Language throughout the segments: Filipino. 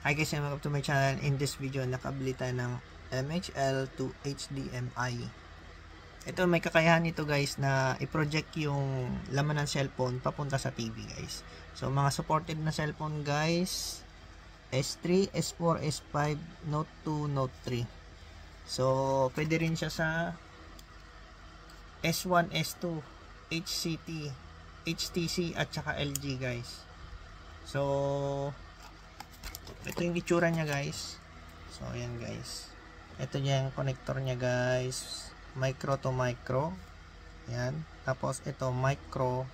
Hi guys, welcome to my channel. In this video, nakabili tayo ng MHL to HDMI. Ito, may kakayahan nito guys na i-project yung laman ng cellphone papunta sa TV guys. So mga supported na cellphone guys, S3, S4, S5, Note 2, Note 3. So pwede rin siya sa S1, S2, HCT, HTC at saka LG guys. So ito yung itsura niya guys. So ayan guys, ito yung connector niya guys, micro to micro. Ayan, tapos ito micro,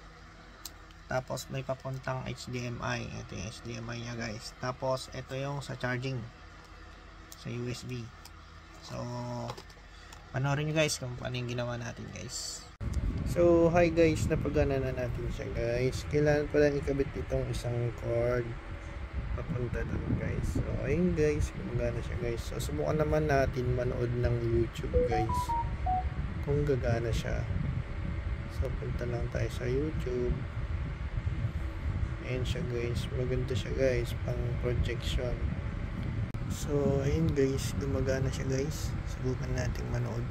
tapos may papuntang HDMI. Ito yung HDMI niya guys. Tapos ito yung sa charging sa USB. So panoorin nyo guys kung paano yung ginawa natin guys. So hi guys, napagana na natin siya guys. Kailangan pala ikabit itong isang cord papunta doon guys. So ayun guys, gumagana siya guys. So subukan naman natin manood ng YouTube guys kung gagana siya. So punta lang tayo sa YouTube. Ayan siya guys, maganda siya guys, pang projection. So ayun guys, gumagana siya guys. Subukan natin manood.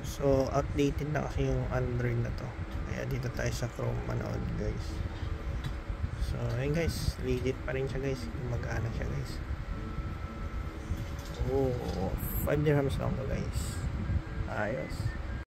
So outdated na kasi yung Android na to, kaya dito tayo sa Chrome manood guys. So ayun guys, legit pa rin siya guys, gumagana siya guys. Oh, 5 dirhams lang to guys. Ayos.